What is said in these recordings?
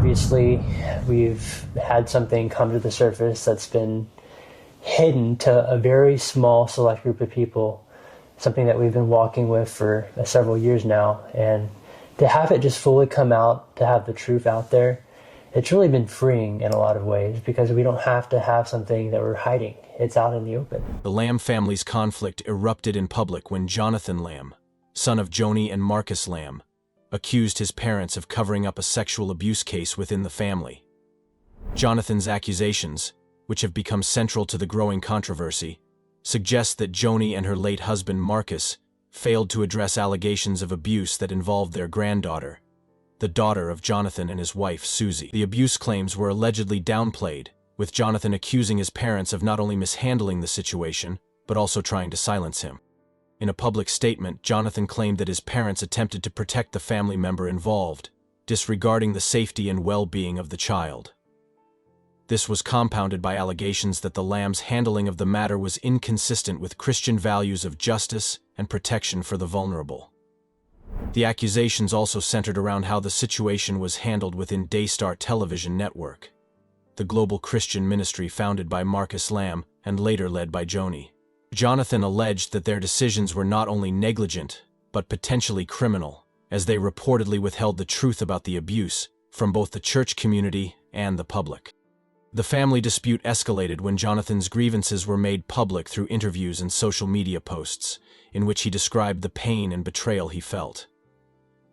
obviously, we've had something come to the surface that's been hidden to a very small select group of people, something that we've been walking with for several years now. And to have it just fully come out, to have the truth out there, it's really been freeing in a lot of ways because we don't have to have something that we're hiding. It's out in the open. The Lamb family's conflict erupted in public when Jonathan Lamb, son of Joni and Marcus Lamb, accused his parents of covering up a sexual abuse case within the family. Jonathan's accusations, which have become central to the growing controversy, suggest that Joni and her late husband Marcus failed to address allegations of abuse that involved their granddaughter, the daughter of Jonathan and his wife Suzy. The abuse claims were allegedly downplayed, with Jonathan accusing his parents of not only mishandling the situation, but also trying to silence him. In a public statement, Jonathan claimed that his parents attempted to protect the family member involved, disregarding the safety and well-being of the child. This was compounded by allegations that the Lamb's handling of the matter was inconsistent with Christian values of justice and protection for the vulnerable. The accusations also centered around how the situation was handled within Daystar television network, the global Christian ministry founded by Marcus Lamb and later led by Joni. Jonathan alleged that their decisions were not only negligent, but potentially criminal, as they reportedly withheld the truth about the abuse from both the church community and the public. The family dispute escalated when Jonathan's grievances were made public through interviews and social media posts, in which he described the pain and betrayal he felt.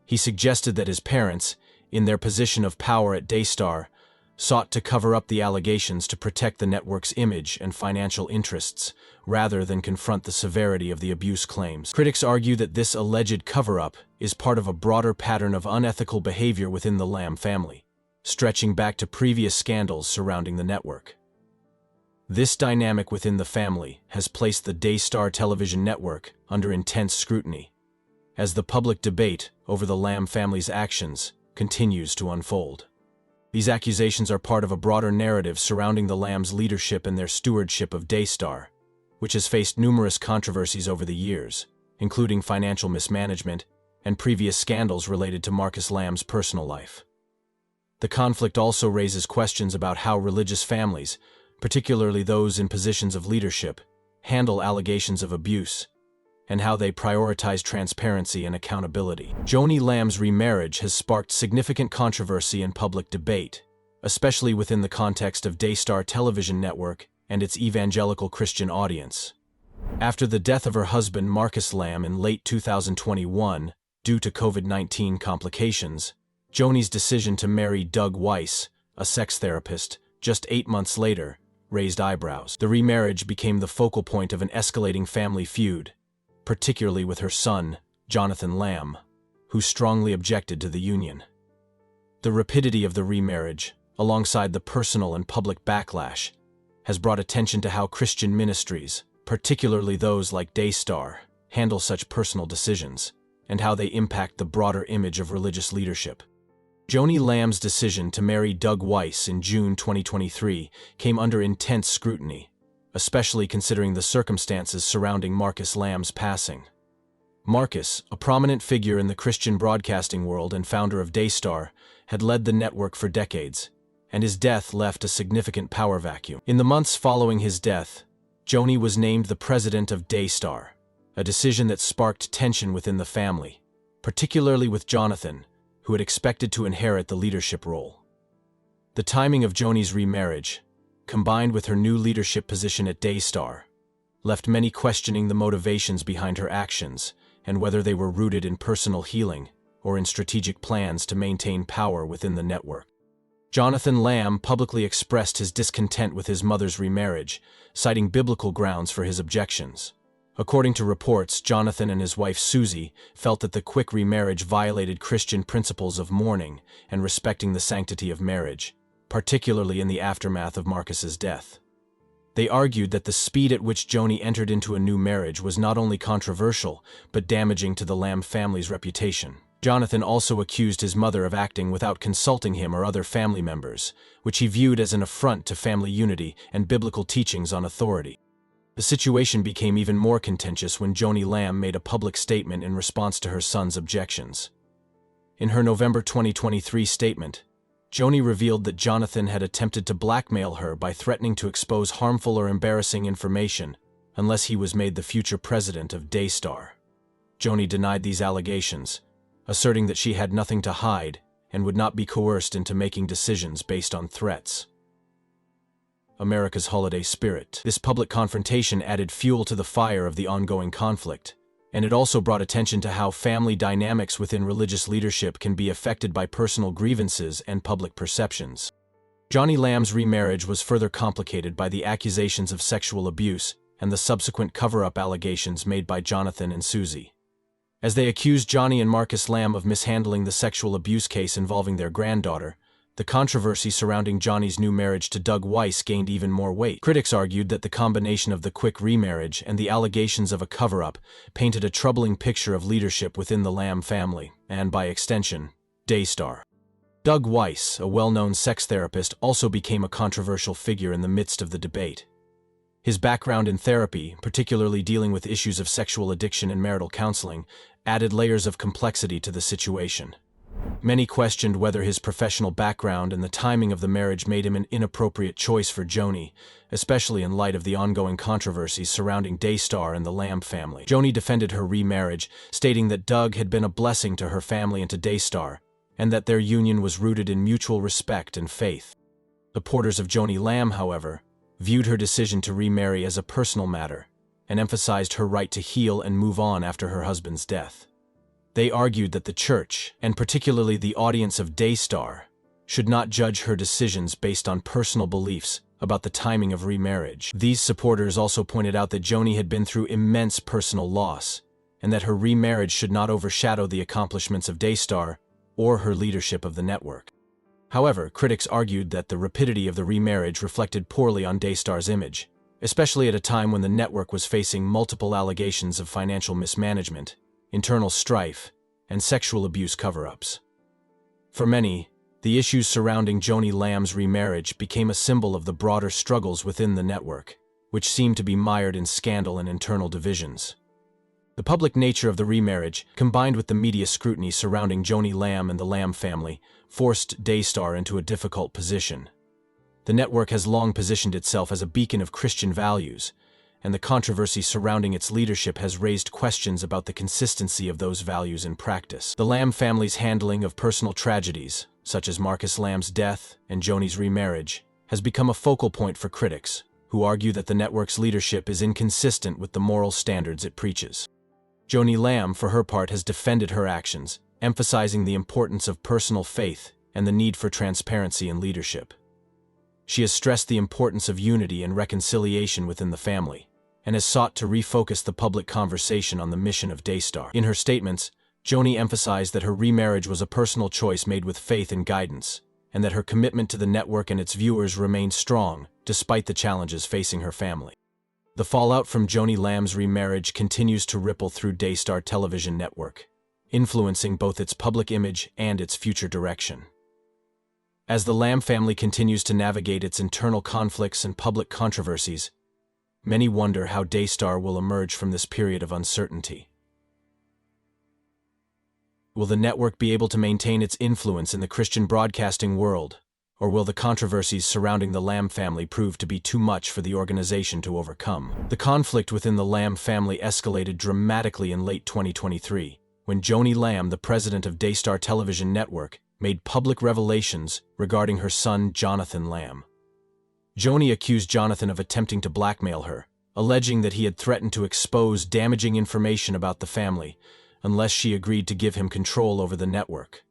He suggested that his parents, in their position of power at Daystar, sought to cover up the allegations to protect the network's image and financial interests, rather than confront the severity of the abuse claims. Critics argue that this alleged cover-up is part of a broader pattern of unethical behavior within the Lamb family, stretching back to previous scandals surrounding the network. This dynamic within the family has placed the Daystar television network under intense scrutiny, as the public debate over the Lamb family's actions continues to unfold. These accusations are part of a broader narrative surrounding the Lamb's leadership and their stewardship of Daystar, which has faced numerous controversies over the years, including financial mismanagement and previous scandals related to Marcus Lamb's personal life. The conflict also raises questions about how religious families, particularly those in positions of leadership, handle allegations of abuse, and how they prioritize transparency and accountability. Joni Lamb's remarriage has sparked significant controversy and public debate, especially within the context of Daystar television network and its evangelical Christian audience. After the death of her husband Marcus Lamb in late 2021 due to COVID-19 complications, Joni's decision to marry Doug Weiss, a sex therapist, just 8 months later, raised eyebrows. The remarriage became the focal point of an escalating family feud, particularly with her son, Jonathan Lamb, who strongly objected to the union. The rapidity of the remarriage, alongside the personal and public backlash, has brought attention to how Christian ministries, particularly those like Daystar, handle such personal decisions, and how they impact the broader image of religious leadership. Joni Lamb's decision to marry Doug Weiss in June 2023 came under intense scrutiny, especially considering the circumstances surrounding Marcus Lamb's passing. Marcus, a prominent figure in the Christian broadcasting world and founder of Daystar, had led the network for decades, and his death left a significant power vacuum. In the months following his death, Joni was named the president of Daystar, a decision that sparked tension within the family, particularly with Jonathan, who had expected to inherit the leadership role. The timing of Joni's remarriage, combined with her new leadership position at Daystar, left many questioning the motivations behind her actions and whether they were rooted in personal healing or in strategic plans to maintain power within the network. Jonathan Lamb publicly expressed his discontent with his mother's remarriage, citing biblical grounds for his objections. According to reports, Jonathan and his wife Suzy felt that the quick remarriage violated Christian principles of mourning and respecting the sanctity of marriage, particularly in the aftermath of Marcus's death. They argued that the speed at which Joni entered into a new marriage was not only controversial, but damaging to the Lamb family's reputation. Jonathan also accused his mother of acting without consulting him or other family members, which he viewed as an affront to family unity and biblical teachings on authority. The situation became even more contentious when Joni Lamb made a public statement in response to her son's objections. In her November 2023 statement, Joni revealed that Jonathan had attempted to blackmail her by threatening to expose harmful or embarrassing information unless he was made the future president of Daystar. Joni denied these allegations, asserting that she had nothing to hide and would not be coerced into making decisions based on threats. America's holiday spirit. This public confrontation added fuel to the fire of the ongoing conflict, and it also brought attention to how family dynamics within religious leadership can be affected by personal grievances and public perceptions. Joni Lamb's remarriage was further complicated by the accusations of sexual abuse and the subsequent cover-up allegations made by Jonathan and Suzy. As they accused Joni and Marcus Lamb of mishandling the sexual abuse case involving their granddaughter, the controversy surrounding Joni's new marriage to Doug Weiss gained even more weight. Critics argued that the combination of the quick remarriage and the allegations of a cover-up painted a troubling picture of leadership within the Lamb family, and by extension, Daystar. Doug Weiss, a well-known sex therapist, also became a controversial figure in the midst of the debate. His background in therapy, particularly dealing with issues of sexual addiction and marital counseling, added layers of complexity to the situation. Many questioned whether his professional background and the timing of the marriage made him an inappropriate choice for Joni, especially in light of the ongoing controversies surrounding Daystar and the Lamb family. Joni defended her remarriage, stating that Doug had been a blessing to her family and to Daystar, and that their union was rooted in mutual respect and faith. Supporters of Joni Lamb, however, viewed her decision to remarry as a personal matter, and emphasized her right to heal and move on after her husband's death. They argued that the church, and particularly the audience of Daystar, should not judge her decisions based on personal beliefs about the timing of remarriage. These supporters also pointed out that Joni had been through immense personal loss, and that her remarriage should not overshadow the accomplishments of Daystar or her leadership of the network. However, critics argued that the rapidity of the remarriage reflected poorly on Daystar's image, especially at a time when the network was facing multiple allegations of financial mismanagement, internal strife, and sexual abuse cover-ups. For many, the issues surrounding Joni Lamb's remarriage became a symbol of the broader struggles within the network, which seemed to be mired in scandal and internal divisions. The public nature of the remarriage, combined with the media scrutiny surrounding Joni Lamb and the Lamb family, forced Daystar into a difficult position. The network has long positioned itself as a beacon of Christian values, and the controversy surrounding its leadership has raised questions about the consistency of those values in practice. The Lamb family's handling of personal tragedies, such as Marcus Lamb's death and Joni's remarriage, has become a focal point for critics, who argue that the network's leadership is inconsistent with the moral standards it preaches. Joni Lamb, for her part, has defended her actions, emphasizing the importance of personal faith and the need for transparency in leadership. She has stressed the importance of unity and reconciliation within the family, and has sought to refocus the public conversation on the mission of Daystar. In her statements, Joni emphasized that her remarriage was a personal choice made with faith and guidance, and that her commitment to the network and its viewers remained strong, despite the challenges facing her family. The fallout from Joni Lamb's remarriage continues to ripple through Daystar television network, influencing both its public image and its future direction. As the Lamb family continues to navigate its internal conflicts and public controversies, many wonder how Daystar will emerge from this period of uncertainty. Will the network be able to maintain its influence in the Christian broadcasting world, or will the controversies surrounding the Lamb family prove to be too much for the organization to overcome? The conflict within the Lamb family escalated dramatically in late 2023, when Joni Lamb, the president of Daystar Television Network, made public revelations regarding her son Jonathan Lamb. Joni accused Jonathan of attempting to blackmail her, alleging that he had threatened to expose damaging information about the family unless she agreed to give him control over the network.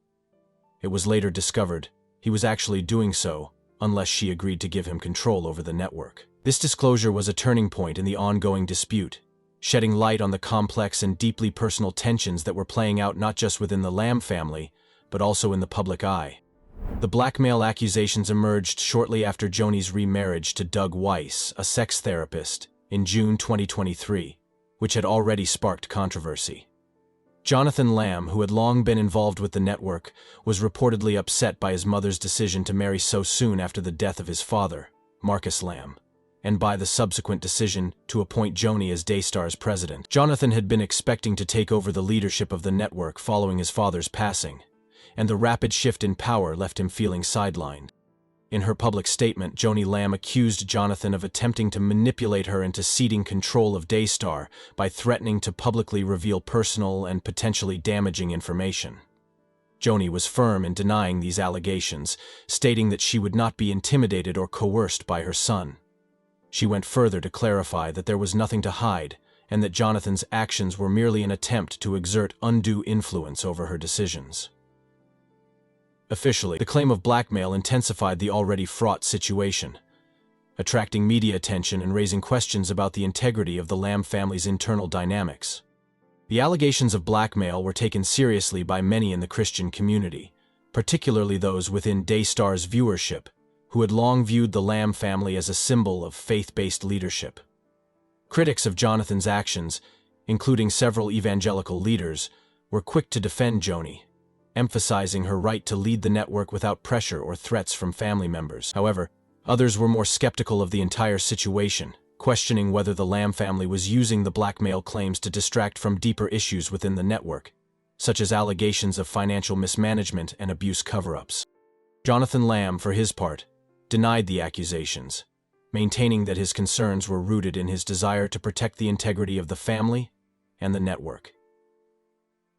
It was later discovered he was actually doing so unless she agreed to give him control over the network. This disclosure was a turning point in the ongoing dispute, shedding light on the complex and deeply personal tensions that were playing out not just within the Lamb family, but also in the public eye. The blackmail accusations emerged shortly after Joni's remarriage to Doug Weiss, a sex therapist, in June 2023, which had already sparked controversy. Jonathan Lamb, who had long been involved with the network, was reportedly upset by his mother's decision to marry so soon after the death of his father, Marcus Lamb, and by the subsequent decision to appoint Joni as Daystar's president. Jonathan had been expecting to take over the leadership of the network following his father's passing, and the rapid shift in power left him feeling sidelined. In her public statement, Joni Lamb accused Jonathan of attempting to manipulate her into ceding control of Daystar by threatening to publicly reveal personal and potentially damaging information. Joni was firm in denying these allegations, stating that she would not be intimidated or coerced by her son. She went further to clarify that there was nothing to hide, and that Jonathan's actions were merely an attempt to exert undue influence over her decisions. Officially, the claim of blackmail intensified the already fraught situation, attracting media attention and raising questions about the integrity of the Lamb family's internal dynamics. The allegations of blackmail were taken seriously by many in the Christian community, particularly those within Daystar's viewership, who had long viewed the Lamb family as a symbol of faith-based leadership. Critics of Jonathan's actions, including several evangelical leaders, were quick to defend Joni, emphasizing her right to lead the network without pressure or threats from family members. However, others were more skeptical of the entire situation, questioning whether the Lamb family was using the blackmail claims to distract from deeper issues within the network, such as allegations of financial mismanagement and abuse cover-ups. Jonathan Lamb, for his part, denied the accusations, maintaining that his concerns were rooted in his desire to protect the integrity of the family and the network.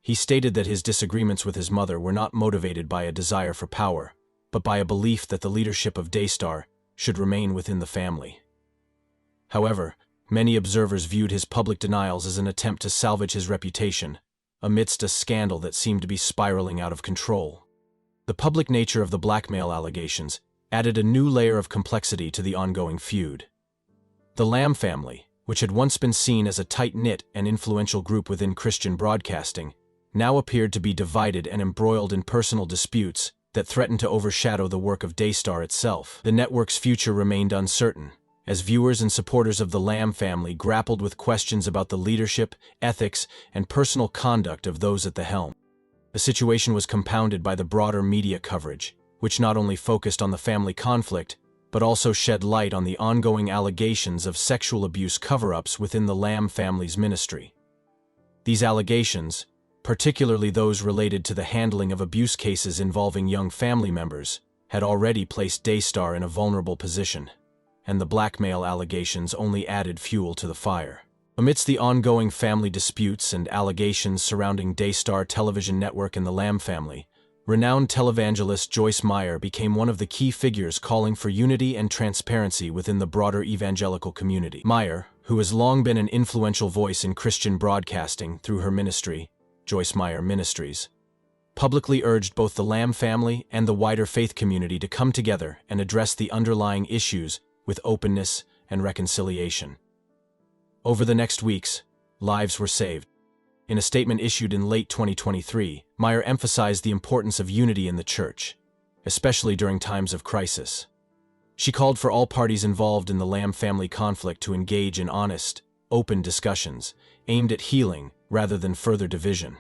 He stated that his disagreements with his mother were not motivated by a desire for power, but by a belief that the leadership of Daystar should remain within the family. However, many observers viewed his public denials as an attempt to salvage his reputation, amidst a scandal that seemed to be spiraling out of control. The public nature of the blackmail allegations added a new layer of complexity to the ongoing feud. The Lamb family, which had once been seen as a tight-knit and influential group within Christian broadcasting, now appeared to be divided and embroiled in personal disputes that threatened to overshadow the work of Daystar itself. The network's future remained uncertain, as viewers and supporters of the Lamb family grappled with questions about the leadership, ethics, and personal conduct of those at the helm. The situation was compounded by the broader media coverage, which not only focused on the family conflict, but also shed light on the ongoing allegations of sexual abuse cover-ups within the Lamb family's ministry. These allegations, particularly those related to the handling of abuse cases involving young family members, had already placed Daystar in a vulnerable position, and the blackmail allegations only added fuel to the fire. Amidst the ongoing family disputes and allegations surrounding Daystar television network and the Lamb family, renowned televangelist Joyce Meyer became one of the key figures calling for unity and transparency within the broader evangelical community. Meyer, who has long been an influential voice in Christian broadcasting through her ministry, Joyce Meyer Ministries, publicly urged both the Lamb family and the wider faith community to come together and address the underlying issues with openness and reconciliation. Over the next weeks, lives were saved. In a statement issued in late 2023, Meyer emphasized the importance of unity in the church, especially during times of crisis. She called for all parties involved in the Lamb family conflict to engage in honest, open discussions, aimed at healing rather than further division.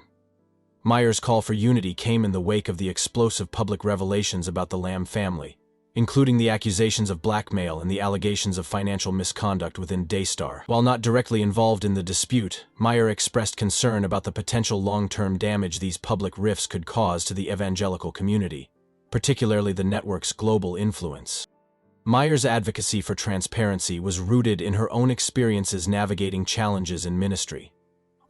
Meyer's call for unity came in the wake of the explosive public revelations about the Lamb family, including the accusations of blackmail and the allegations of financial misconduct within Daystar. While not directly involved in the dispute, Meyer expressed concern about the potential long-term damage these public rifts could cause to the evangelical community, particularly the network's global influence. Meyer's advocacy for transparency was rooted in her own experiences navigating challenges in ministry.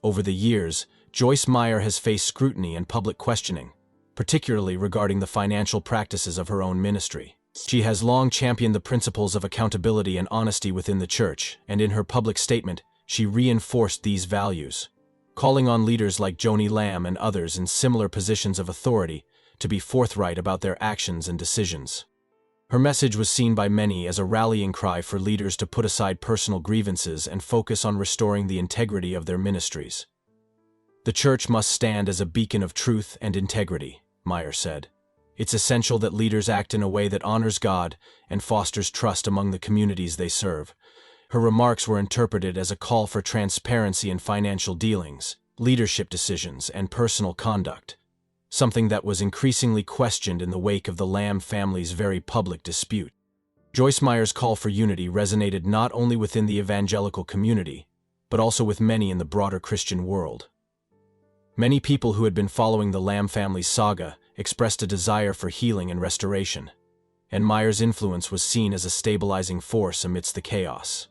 Over the years, Joyce Meyer has faced scrutiny and public questioning, particularly regarding the financial practices of her own ministry. She has long championed the principles of accountability and honesty within the church, and in her public statement, she reinforced these values, calling on leaders like Joni Lamb and others in similar positions of authority to be forthright about their actions and decisions. Her message was seen by many as a rallying cry for leaders to put aside personal grievances and focus on restoring the integrity of their ministries. "The church must stand as a beacon of truth and integrity," Meyer said. "It's essential that leaders act in a way that honors God and fosters trust among the communities they serve." Her remarks were interpreted as a call for transparency in financial dealings, leadership decisions, and personal conduct, something that was increasingly questioned in the wake of the Lamb family's very public dispute. Joyce Meyer's call for unity resonated not only within the evangelical community, but also with many in the broader Christian world. Many people who had been following the Lamb family's saga expressed a desire for healing and restoration, and Meyer's influence was seen as a stabilizing force amidst the chaos.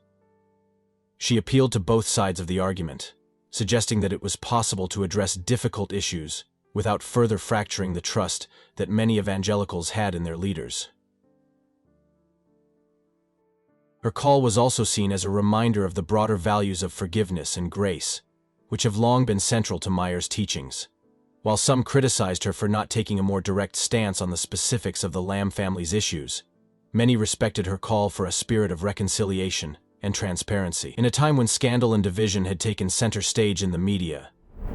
She appealed to both sides of the argument, suggesting that it was possible to address difficult issues without further fracturing the trust that many evangelicals had in their leaders. Her call was also seen as a reminder of the broader values of forgiveness and grace, which have long been central to Meyer's teachings. While some criticized her for not taking a more direct stance on the specifics of the Lamb family's issues, many respected her call for a spirit of reconciliation and transparency. In a time when scandal and division had taken center stage in the media,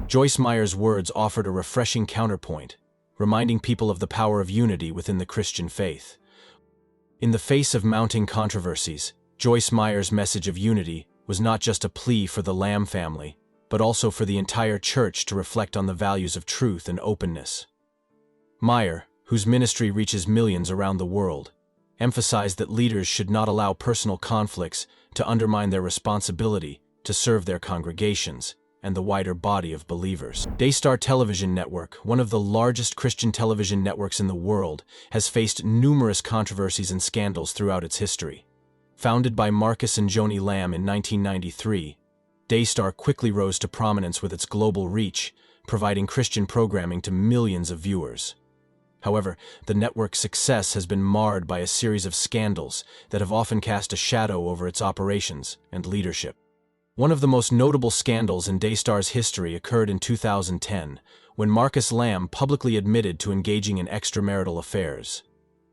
Joyce Meyer's words offered a refreshing counterpoint, reminding people of the power of unity within the Christian faith. In the face of mounting controversies, Joyce Meyer's message of unity was not just a plea for the Lamb family, but also for the entire church to reflect on the values of truth and openness. Meyer, whose ministry reaches millions around the world, emphasized that leaders should not allow personal conflicts to undermine their responsibility to serve their congregations and the wider body of believers. Daystar television network, one of the largest Christian television networks in the world, has faced numerous controversies and scandals throughout its history. Founded by Marcus and Joni Lamb in 1993, Daystar quickly rose to prominence with its global reach, providing Christian programming to millions of viewers. However, the network's success has been marred by a series of scandals that have often cast a shadow over its operations and leadership. One of the most notable scandals in Daystar's history occurred in 2010, when Marcus Lamb publicly admitted to engaging in extramarital affairs.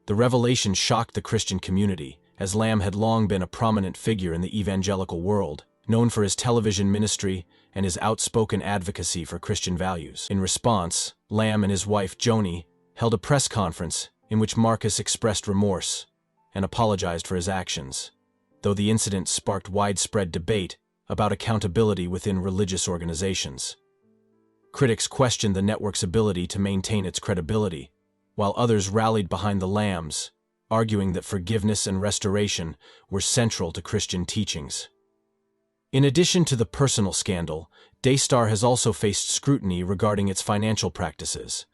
The revelation shocked the Christian community, as Lamb had long been a prominent figure in the evangelical world, known for his television ministry and his outspoken advocacy for Christian values. In response, Lamb and his wife Joni held a press conference in which Marcus expressed remorse and apologized for his actions, though the incident sparked widespread debate about accountability within religious organizations. Critics questioned the network's ability to maintain its credibility, while others rallied behind the Lambs, arguing that forgiveness and restoration were central to Christian teachings. In addition to the personal scandal, Daystar has also faced scrutiny regarding its financial practices.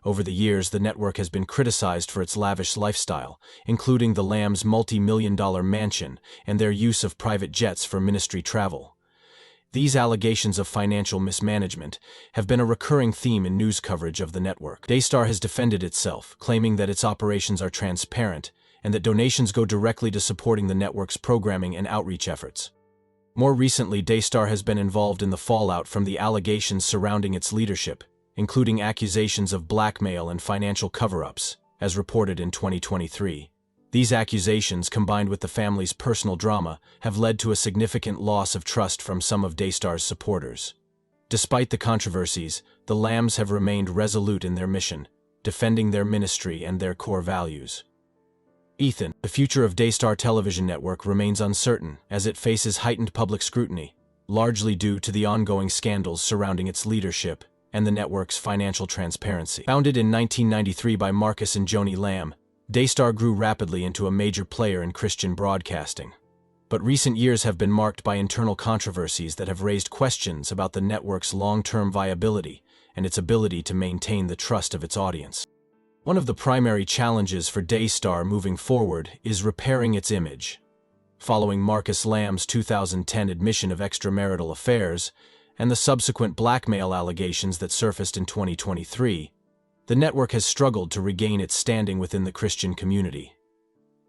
Over the years, the network has been criticized for its lavish lifestyle, including the Lambs' multi-million-dollar mansion and their use of private jets for ministry travel. These allegations of financial mismanagement have been a recurring theme in news coverage of the network. Daystar has defended itself, claiming that its operations are transparent and that donations go directly to supporting the network's programming and outreach efforts. More recently, Daystar has been involved in the fallout from the allegations surrounding its leadership, including accusations of blackmail and financial cover-ups, as reported in 2023. These accusations, combined with the family's personal drama, have led to a significant loss of trust from some of Daystar's supporters. Despite the controversies, the Lambs have remained resolute in their mission, defending their ministry and their core values. Ethan, the future of Daystar Television Network remains uncertain as it faces heightened public scrutiny, largely due to the ongoing scandals surrounding its leadership and the network's financial transparency. Founded in 1993 by Marcus and Joni Lamb, Daystar grew rapidly into a major player in Christian broadcasting. But recent years have been marked by internal controversies that have raised questions about the network's long-term viability and its ability to maintain the trust of its audience. One of the primary challenges for Daystar moving forward is repairing its image. Following Marcus Lamb's 2010 admission of extramarital affairs and the subsequent blackmail allegations that surfaced in 2023, the network has struggled to regain its standing within the Christian community.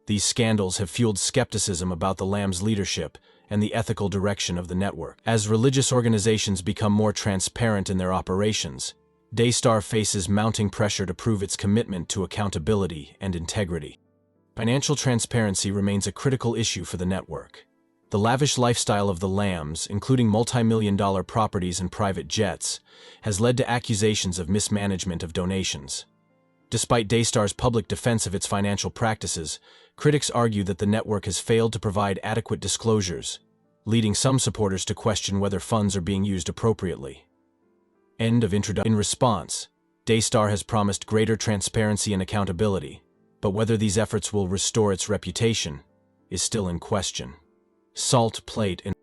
These scandals have fueled skepticism about the Lamb's leadership and the ethical direction of the network. As religious organizations become more transparent in their operations, Daystar faces mounting pressure to prove its commitment to accountability and integrity. Financial transparency remains a critical issue for the network. The lavish lifestyle of the Lambs, including multi-million-dollar properties and private jets, has led to accusations of mismanagement of donations. Despite Daystar's public defense of its financial practices, critics argue that the network has failed to provide adequate disclosures, leading some supporters to question whether funds are being used appropriately. End of introduction. In response, Daystar has promised greater transparency and accountability, but whether these efforts will restore its reputation is still in question. Salt plate. And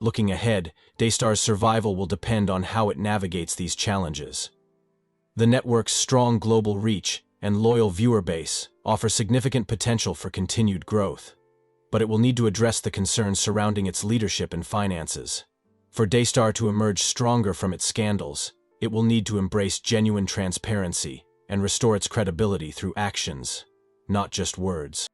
looking ahead, Daystar's survival will depend on how it navigates these challenges. The network's strong global reach and loyal viewer base offer significant potential for continued growth, but it will need to address the concerns surrounding its leadership and finances. For Daystar to emerge stronger from its scandals, it will need to embrace genuine transparency and restore its credibility through actions, not just words.